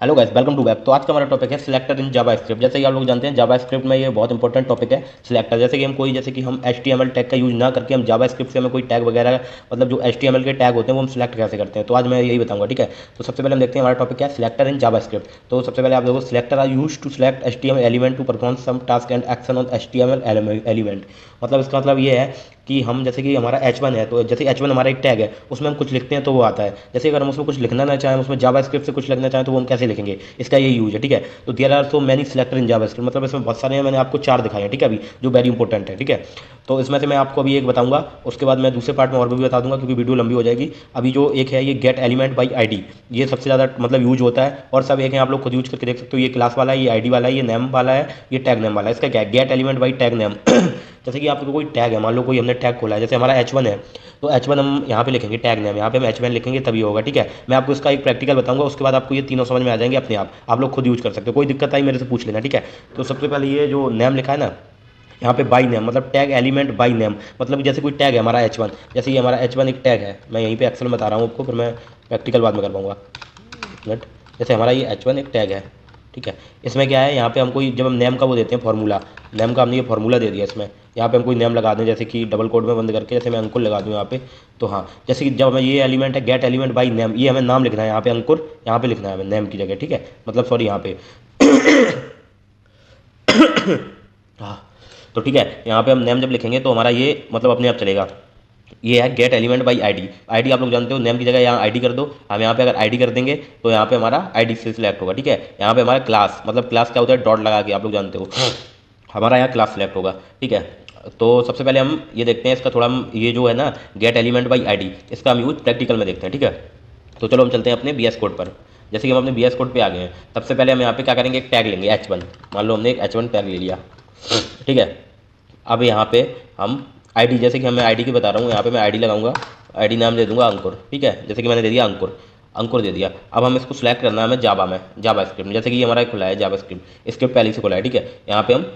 Hello guys, welcome to back. तो आज का हमारा टॉपिक है सिलेक्टर इन जावा स्क्रिप्ट। जैसे कि आप लोग जानते हैं जावा स्क्रिप्ट में ये बहुत इंपॉर्टेंट टॉपिक है सिलेक्टर। जैसे कि हम HTML टैग का यूज ना करके हम जावा स्क्रिप्ट से हमें कोई टैग वगैरह, मतलब जो HTML के टैग होते हैं वो हम सिलेक्ट कैसे करते हैं, तो आज मैं यही बताऊंगा। ठीक है, तो सबसे पहले हम देखते हैं हमारा टॉपिक क्या है, सिलेक्टर इन जावा स्क्रिप्ट। तो सबसे पहले आप देखो, selector are use to select HTML element to perform some task and action on HTML element. मतलब इसका मतलब ये है कि हम जैसे कि हमारा H1 है, तो जैसे H1 हमारा एक टैग है, उसमें हम कुछ लिखते हैं तो वो आता है। जैसे अगर हम उसमें कुछ लिखना ना चाहें, उसमें जावा स्क्रिप्ट से कुछ लिखना चाहें, तो वो हम कैसे लिखेंगे, इसका ये यूज है। ठीक है, तो there are so many selector in JavaScript, मतलब इसमें बहुत सारे हैं, मैंने आपको 4 दिखाए हैं। ठीक है, अभी जो वेरी इंपॉर्टेंट है। ठीक है, तो इसमें से मैं आपको अभी एक बताऊंगा, उसके बाद मैं दूसरे पार्ट में और भी बता दूंगा क्योंकि वीडियो लंबी हो जाएगी। अभी जो एक है ये गेट एलिमेंट बाई आईडी, ये सबसे ज़्यादा मतलब यूज होता है। और सब एक है, आप लोग खुद यूज करके देख सकते हो। ये क्लास वाला है, ये आईडी वाला है, ये नेम वाला है, ये टैग नेम वाला है। इसका क्या है, gate element by tag name. जैसे कि आपको कोई टैग है, मान लो कोई हमने टैग खोला है, जैसे हमारा H1 है, तो H1 हम यहाँ पे लिखेंगे टैग नेम, यहाँ पे हम H1 लिखेंगे तभी होगा। ठीक है, मैं आपको इसका एक प्रैक्टिकल बताऊंगा, उसके बाद आपको ये तीनों समझ में आ जाएंगे अपने आप लोग खुद यूज कर सकते हो। कोई दिक्कत आई मेरे से पूछ लेना। ठीक है, तो सबसे पहले ये जो नेम लिखा है ना, यहाँ पे बाई नेम, मतलब टैग एलिमेंट बाई नेम। मतलब जैसे कोई टैग है हमारा H1, जैसे ये हमारा H1 एक टैग है, मैं यहीं पे एक्सेल में बता रहा हूँ आपको, फिर मैं प्रैक्टिकल बाद में कर पाऊंगा। मिनट। जैसे हमारा ये H1 एक टैग है। ठीक है, इसमें क्या है, यहाँ पे हम कोई जब हम नेम का वो देते हैं फॉर्मूला, नेम का हमने ये फॉर्मूला दे दिया इसमें। यहाँ पे हम कोई नेम लगा दें, जैसे कि डबल कोड में बंद करके, जैसे मैं अंकुर लगा दूँ यहाँ पे। तो हाँ, जैसे कि जब हमें ये एलिमेंट है गेट एलिमेंट बाई नेम, ये हमें नाम लिखना है यहाँ पे अंकुर, यहाँ पे लिखना है हमें नेम की जगह। ठीक है, मतलब सॉरी यहाँ पे। हाँ, तो ठीक है, यहाँ पे हम नेम जब लिखेंगे तो हमारा ये मतलब अपने आप चलेगा। ये है gate element by ID. ID आप लोग जानते हो, नेम की जगह यहाँ आईडी कर दो। हम यहाँ पे अगर आईडी कर देंगे तो यहाँ पे हमारा आईडी से सिलेक्ट होगा। ठीक है, यहाँ पे हमारा क्लास, मतलब क्लास क्या होता है, डॉट लगा के, आप लोग जानते हो, हमारा यहाँ क्लास सिलेक्ट होगा। ठीक है, तो सबसे पहले हम ये देखते हैं इसका थोड़ा, हम ये जो है ना गेट एलिमेंट बाई आईडी, इसका हम यूज प्रैक्टिकल में देखते हैं। ठीक है, तो चलो हम चलते हैं अपने BS कोड पर। जैसे कि हम अपने BS कोड पे आ गए हैं, सबसे पहले हम यहाँ पे क्या करेंगे, एक टैग लेंगे H1। मान लो हमने एक H1 टैग ले लिया। ठीक है, अब यहाँ पे हम आईडी, जैसे कि मैं आईडी की बता रहा हूँ, यहाँ पे मैं आईडी लगाऊंगा, आईडी नाम दे दूंगा अंकुर। ठीक है, जैसे कि मैंने दे दिया अंकुर, अंकुर दे दिया। अब हम इसको सिलेक्ट करना है हमें जावा में, जावा स्क्रिप्ट में। जैसे कि ये हमारा खुला है जावा स्क्रिप्ट, स्क्रिप्ट पहले से खुला है। ठीक है, यहाँ पे हम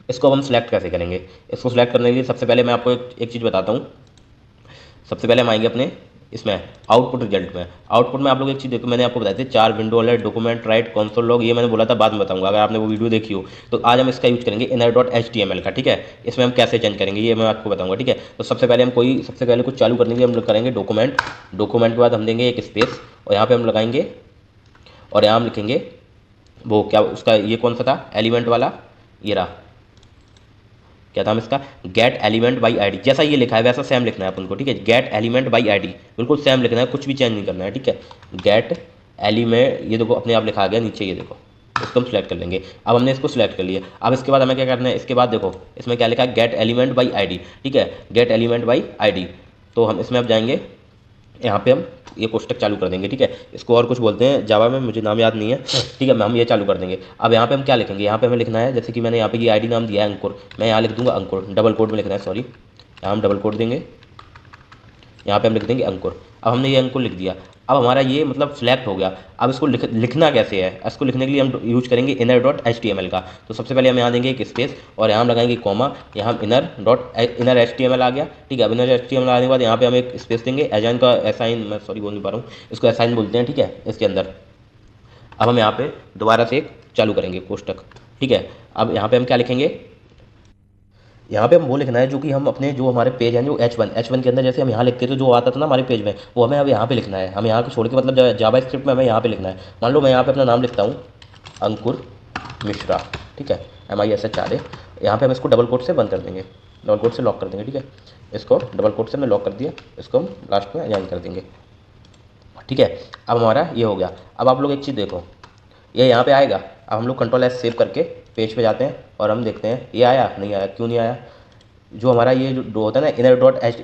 इसको अब हम सिलेक्ट कैसे करेंगे, इसको सिलेक्ट करने के लिए सबसे पहले मैं आपको एक चीज़ बताता हूँ। सबसे पहले हम आएंगे अपने इसमें आउटपुट रिजल्ट में। आउटपुट में आप लोग एक चीज़ देखो, मैंने आपको बताया था 4 window alert, document, right, console log, ये मैंने बोला था बाद में बताऊंगा अगर आपने वो वीडियो देखी हो। तो आज हम इसका यूज करेंगे inner.html का। ठीक है, इसमें हम कैसे चेंज करेंगे ये मैं आपको बताऊंगा। ठीक है, तो सबसे पहले कुछ चालू करने के लिए हम लोग करेंगे डॉक्यूमेंट। डॉक्यूमेंट के बाद हम देंगे एक स्पेस, और यहाँ पे हम लगाएंगे, और यहाँ हम लिखेंगे वो क्या, उसका ये कौन सा था एलिमेंट वाला, ये रहा, क्या था इसका, गेट एलिमेंट बाई आईडी। जैसा ये लिखा है वैसा सेम लिखना है अपन को। ठीक है, गेट एलिमेंट बाई आईडी बिल्कुल सेम लिखना है, कुछ भी चेंज नहीं करना है। ठीक है, गेट एलिमेंट, ये देखो अपने आप लिखा आ गया नीचे, ये देखो, इसको हम सिलेक्ट कर लेंगे। अब हमने इसको सिलेक्ट कर लिया। अब इसके बाद हमें क्या करना है, इसके बाद देखो इसमें क्या लिखा है, गेट एलिमेंट बाई आईडी। ठीक है, गेट एलिमेंट बाई आईडी, तो हम इसमें अब जाएंगे, यहाँ पे हम ये कोष्टक चालू कर देंगे। ठीक है, इसको और कुछ बोलते हैं जावा में, मुझे नाम याद नहीं है। ठीक है, हम ये चालू कर देंगे। अब यहाँ पे हम क्या लिखेंगे, यहाँ पे हमें लिखना है, जैसे कि मैंने यहाँ पे ये आईडी नाम दिया है अंकुर, मैं यहाँ लिख दूंगा अंकुर, डबल कोड में लिखना है, सॉरी, यहाँ हम डबल कोड देंगे, यहाँ पे हम लिख देंगे अंकुर। अब हमने ये अंकुर लिख दिया। अब हमारा ये मतलब सिलेक्ट हो गया। अब इसको लिखना कैसे है, इसको लिखने के लिए हम यूज करेंगे inner.html का। तो सबसे पहले हम यहाँ देंगे एक स्पेस, और यहाँ हम लगाएंगे कॉमा, यहाँ हम inner html आ गया। ठीक है, अब inner html आने के बाद यहाँ पे हम एक स्पेस देंगे, असाइन का असाइन, मैं सॉरी बोल नहीं पा रहा हूँ, इसको असाइन बोलते हैं। ठीक है, इसके अंदर अब हम यहाँ पे दोबारा से एक चालू करेंगे कोष्टक। ठीक है, अब यहाँ पे हम क्या लिखेंगे, यहाँ पे हम वो लिखना है जो कि हम अपने जो हमारे पेज हैं, जो H1 के अंदर जैसे हम यहाँ लिखते थे, जो आता था ना हमारे पेज में, वो हमें अब यहाँ पे लिखना है। हम यहाँ को छोड़ के, मतलब जावा स्क्रिप्ट में हमें यहाँ पे लिखना है। मान लो मैं यहाँ पे अपना नाम लिखता हूँ अंकुर मिश्रा। ठीक है, MISHRA। यहाँ पे हम इसको डबल कोट से बंद कर देंगे, डबल कोट से लॉक कर देंगे। ठीक है, इसको डबल कोट से हमने लॉक कर दिया, इसको हम लास्ट में अजाइन कर देंगे। ठीक है, अब हमारा ये हो गया। अब आप लोग एक चीज़ देखो, ये यहाँ पे आएगा। अब हम लोग Ctrl+S सेव करके पेज पे जाते हैं, और हम देखते हैं ये आया नहीं आया, क्यों नहीं आया। जो हमारा ये जो होता है ना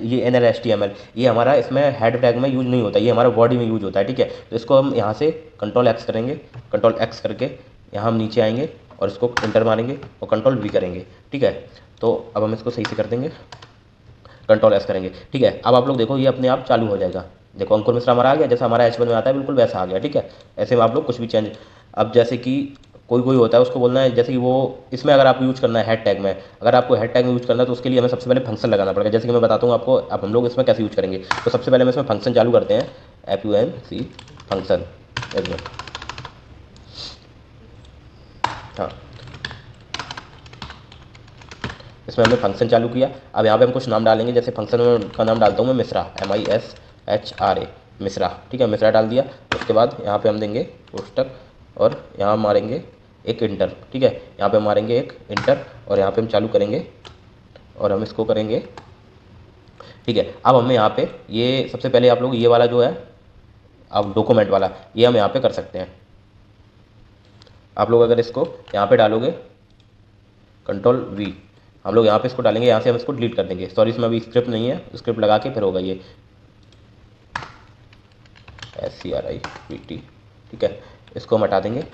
ये inner HTML, ये हमारा इसमें हेड टैग में यूज नहीं होता, ये हमारा बॉडी में यूज होता है। ठीक है, तो इसको हम यहाँ से Ctrl+X करेंगे, Ctrl+X करके यहाँ हम नीचे आएंगे, और इसको इंटर मारेंगे, और Ctrl+V करेंगे। ठीक है, तो अब हम इसको सही से कर देंगे, Ctrl+S करेंगे। ठीक है, अब आप लोग देखो ये अपने आप चालू हो जाएगा। देखो अंकुर मिश्रा हमारा आ गया, जैसा हमारा H1 में आता है बिल्कुल वैसा आ गया। ठीक है, ऐसे में आप लोग कुछ भी चेंज, अब जैसे कि कोई कोई होता है उसको बोलना है, जैसे कि वो इसमें अगर आपको यूज करना है हेड टैग में, अगर आपको हेड टैग में यूज करना है तो उसके लिए हमें सबसे पहले फंक्शन लगाना पड़ेगा। जैसे कि मैं बताता हूँ आपको, अब हम लोग इसमें कैसे यूज करेंगे। तो सबसे पहले हम इसमें फंक्शन चालू करते हैं, FUNC फंक्शन। हाँ, इसमें हमने फंक्शन चालू किया। अब यहाँ पे हम कुछ नाम डालेंगे, जैसे फंक्शन में का नाम डालता हूँ मैं मिश्रा, MISHRA, मिश्रा, ठीक है, मिश्रा डाल दिया। उसके बाद यहाँ पे हम देंगे कोष्टक और यहाँ मारेंगे एक इंटर, ठीक है, यहाँ पे मारेंगे एक इंटर और यहाँ पे हम चालू करेंगे और हम इसको करेंगे, ठीक है। अब हमें यहाँ पे ये सबसे पहले आप लोग ये वाला जो है अब डॉक्यूमेंट वाला ये हम यहाँ पे कर सकते हैं। आप लोग अगर इसको यहाँ पे डालोगे Ctrl+V, हम लोग यहाँ पे इसको डालेंगे, यहाँ से हम इसको डिलीट कर देंगे। सॉरी, इसमें अभी स्क्रिप्ट नहीं है, स्क्रिप्ट लगा के फिर होगा ये SCRIPT, ठीक है, इसको हम हटा देंगे।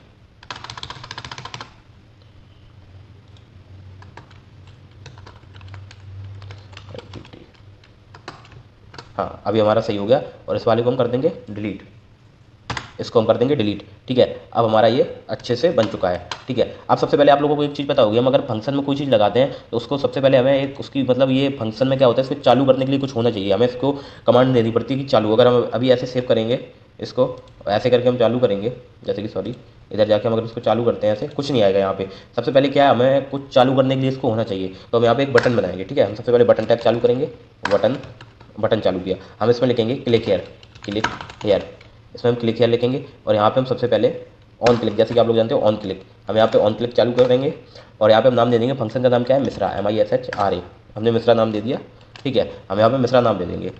हाँ, अभी हमारा सही हो गया और इस वाले को हम कर देंगे डिलीट, इसको हम कर देंगे डिलीट, ठीक है। अब हमारा ये अच्छे से बन चुका है, ठीक है। अब सबसे पहले आप लोगों को एक चीज़ पता होगी, हम अगर फंक्शन में कोई चीज़ लगाते हैं तो उसको सबसे पहले हमें एक उसकी मतलब ये फंक्शन में क्या होता है, इसको चालू करने के लिए कुछ होना चाहिए, हमें इसको कमांड देनी पड़ती है कि चालू। अगर हम अभी ऐसे सेव करेंगे इसको, ऐसे करके हम चालू करेंगे, जैसे कि सॉरी इधर जाके हम अगर इसको चालू करते हैं ऐसे कुछ नहीं आएगा यहाँ पे। सबसे पहले क्या है, हमें कुछ चालू करने के लिए इसको होना चाहिए, तो हम यहाँ पे एक बटन बनाएंगे, ठीक है। हम सबसे पहले बटन टैग चालू करेंगे, बटन चालू किया, हम इसमें लिखेंगे क्लिक हेयर, इसमें हम क्लिक हेयर लिखेंगे और यहाँ पे हम सबसे पहले ऑन क्लिक, जैसे कि आप लोग जानते हो ऑन क्लिक, हम यहाँ पे ऑन क्लिक चालू करेंगे और यहाँ पे हम नाम दे देंगे, फंक्शन का नाम क्या है, मिश्रा, MISHRA, हमने मिश्रा नाम दे दिया, ठीक है। हम यहाँ पे मिश्रा नाम दे देंगे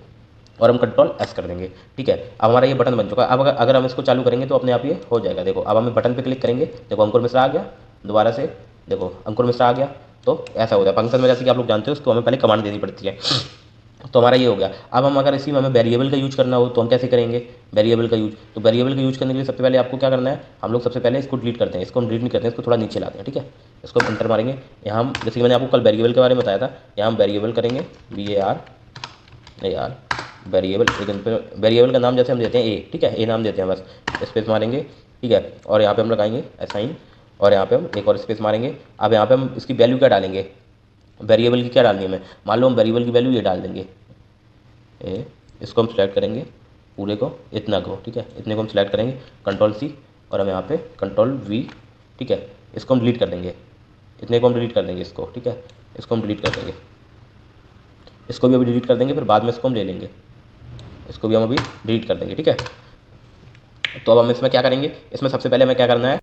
और हम Ctrl+S कर देंगे, ठीक है। अब हमारा ये बटन बन चुका है। अब अगर हम इसको चालू करेंगे तो अपने आप ये हो जाएगा। देखो अब हम बटन पे क्लिक करेंगे, देखो अंकुर मिश्रा आ गया, दोबारा से देखो अंकुर मिश्रा आ गया। तो ऐसा होता है फंक्शन में, जैसे कि आप लोग जानते हो उसको हमें पहले कमांड देनी पड़ती है। तो हमारा ये हो गया। अब हम अगर इसी में हमें वेरिएबल का यूज करना हो तो हम कैसे करेंगे, वेरिएबल का यूज, तो वेरिएबल का यूज करने के लिए सबसे पहले आपको क्या करना है, हम लोग सबसे पहले इसको डिलीट करते हैं, इसको हम डिलीट नहीं करते हैं, इसको थोड़ा नीचे लाते हैं, ठीक है। इसको हम इंटर मारेंगे, यहाँ हम जैसे कि मैंने आपको कल वेरिएबल के बारे में बताया था, यहाँ हम वेरिएबल करेंगे VAR वेरिएबल, लेकिन वेरिएबल का नाम जैसे हम देते हैं ए, ठीक है, ए नाम देते हैं, बस स्पेस मारेंगे, ठीक है, और यहाँ पे हम लगाएंगे असाइन और यहाँ पे हम एक और स्पेस मारेंगे। अब यहाँ पे हम इसकी वैल्यू क्या डालेंगे, वेरिएबल की क्या डालनी है हमें, मान लो हम वेरिएबल की वैल्यू ये डाल देंगे इसको हम सिलेक्ट करेंगे पूरे को, इतना को, ठीक है, इतने को हम सिलेक्ट करेंगे, Ctrl+C और हम यहाँ पे Ctrl+V, ठीक है, इसको हम डिलीट कर देंगे, इतने को हम डिलीट कर देंगे इसको, ठीक है, इसको हम डिलीट कर देंगे, इसको भी अभी डिलीट कर देंगे, फिर बाद में इसको हम ले लेंगे, इसको भी हम अभी डिलीट कर देंगे, ठीक है। तो अब हम इसमें क्या करेंगे, इसमें सबसे पहले हमें क्या करना है,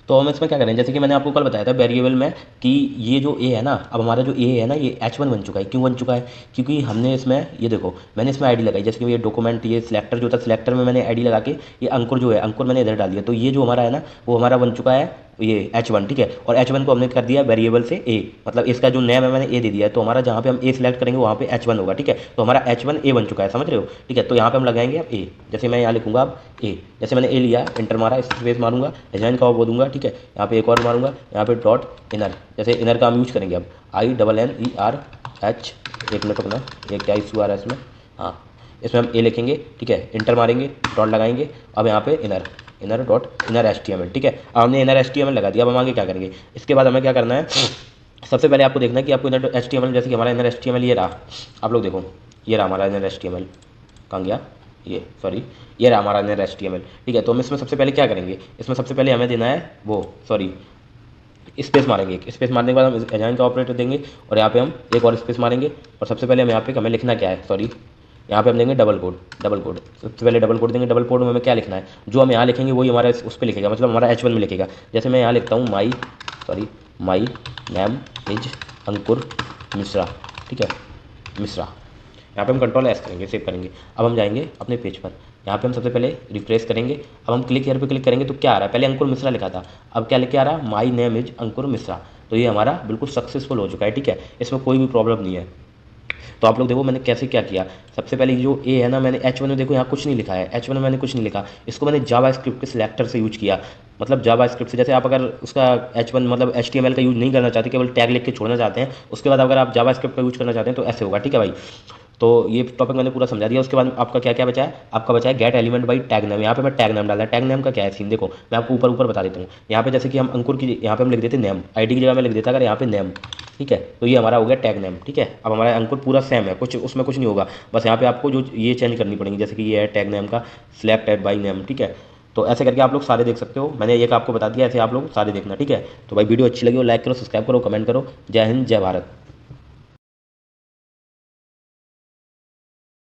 तो हम इसमें क्या करें, जैसे कि मैंने आपको कल बताया था वेरिएबल में कि ये जो ए है ना, अब हमारा जो ए है ना ये H1 बन चुका है। क्यों बन चुका है, क्योंकि हमने इसमें ये देखो मैंने इसमें आईडी लगाई, जैसे कि ये डॉक्यूमेंट ये सिलेक्टर जो था, सिलेक्टर में मैंने आईडी लगा के ये अंकुर जो है, अंकुर मैंने इधर डाल दिया, तो ये जो हमारा है ना वो हमारा बन चुका है ये H1, ठीक है। और H1 को हमने कर दिया वेरिएबल से ए, मतलब इसका जो नेम है मैंने ए दे दिया है, तो हमारा जहाँ पे हम ए सिलेक्ट करेंगे वहाँ पे H1 होगा, ठीक है। तो हमारा H1 ए बन चुका है, समझ रहे हो, ठीक है। तो यहाँ पे हम लगाएंगे अब ए, जैसे मैं यहाँ लिखूंगा अब ए, जैसे मैंने ए लिया, इंटर मारा, स्पेस मारूंगा, डिजाइन का वो दूंगा, ठीक है। यहाँ पे एक और मारूंगा, यहाँ पे डॉट इनर, जैसे इनर का हम यूज करेंगे अब INNERH, एक मिनट रुकना, ये क्या इशू आ रहा है इसमें, हाँ, इसमें हम ए लिखेंगे, ठीक है, इंटर मारेंगे, डॉट लगाएंगे, अब यहाँ पे इनर डॉट इनर HTML, ठीक है। अब हमने इनर HTML लगा दिया। अब हम आगे क्या करेंगे, इसके बाद हमें क्या करना है, सबसे पहले आपको देखना है कि आपको इनर HTML, जैसे कि हमारा इनर HTML ये रहा, आप लोग देखो ये रहा हमारा इनर HTML, कहाँ गया ये, सॉरी ये रहा हमारा इनर HTML, ठीक है। तो हम इसमें सबसे पहले क्या करेंगे, इसमें सबसे पहले हमें देना है वो, सॉरी स्पेस मारेंगे, स्पेस मारने के बाद हम अजाइन का ऑपरेटर देंगे और यहाँ पे हम एक और स्पेस मारेंगे और सबसे पहले हम यहाँ पे हमें लिखना क्या है, सॉरी यहाँ पे हम देंगे डबल कोड, सबसे पहले डबल कोड देंगे। डबल कोड में हमें क्या लिखना है, जो हम यहाँ लिखेंगे वही हमारा उस पर लिखेगा, मतलब हमारा H1 में लिखेगा। जैसे मैं यहाँ लिखता हूँ माई नेम इज अंकुर मिश्रा, ठीक है, मिश्रा। यहाँ पे हम Ctrl+S करेंगे, सेव करेंगे। अब हम जाएंगे अपने पेज पर, यहाँ पे हम सबसे पहले रिफ्रेश करेंगे। अब हम क्लिक हेयर पे क्लिक करेंगे तो क्या आ रहा है, पहले अंकुर मिश्रा लिखा था, अब क्या लिखे आ रहा है, माई नेम इज अंकुर मिश्रा। तो ये हमारा बिल्कुल सक्सेसफुल हो चुका है, ठीक है, इसमें कोई भी प्रॉब्लम नहीं है। तो आप लोग देखो मैंने कैसे क्या किया, सबसे पहले जो ए है ना, मैंने H1 में देखो यहाँ कुछ नहीं लिखा है, H1 में मैंने कुछ नहीं लिखा, इसको मैंने जावा स्क्रिप्ट के सिलेक्टर से यूज किया, मतलब जावा स्क्रिप्ट से। जैसे आप अगर उसका H1 मतलब HTML का यूज नहीं करना चाहते, केवल टैग लिख के छोड़ना चाहते हैं, उसके बाद अगर आप जावा स्क्रिप्ट का यूज करना चाहते हैं तो ऐसे होगा, ठीक है भाई। तो ये टॉपिक मैंने पूरा समझा दिया। उसके बाद आपका क्या क्या बचा है, आपका बचा है gate element by tag name. यहाँ पे मैं टैग नेम डाला है, टैग नेम का क्या है सीन देखो, मैं आपको ऊपर ऊपर बता देता हूँ। यहाँ पे जैसे कि हम अंकुर की, यहाँ पे हम लिख देते नेम, आईडी की जगह में लिख देता अगर यहाँ पे नेम, ठीक है, तो ये हमारा हो गया टैग नेम, ठीक है। अब हमारा अंकुर पूरा सेम है, कुछ उसमें कुछ नहीं होगा, बस यहाँ पे आपको जो ये चेंज करनी पड़ेगी, जैसे कि ये है टैग नेम का सिलेक्ट एड बाई नेम, ठीक है। तो ऐसे करके आप लोग सारे देख सकते हो, मैंने एक आपको बता दिया, ऐसे आप लोग सारे देखना, ठीक है। तो भाई वीडियो अच्छी लगी हो लाइक करो, सब्सक्राइब करो, कमेंट करो। जय हिंद, जय भारत।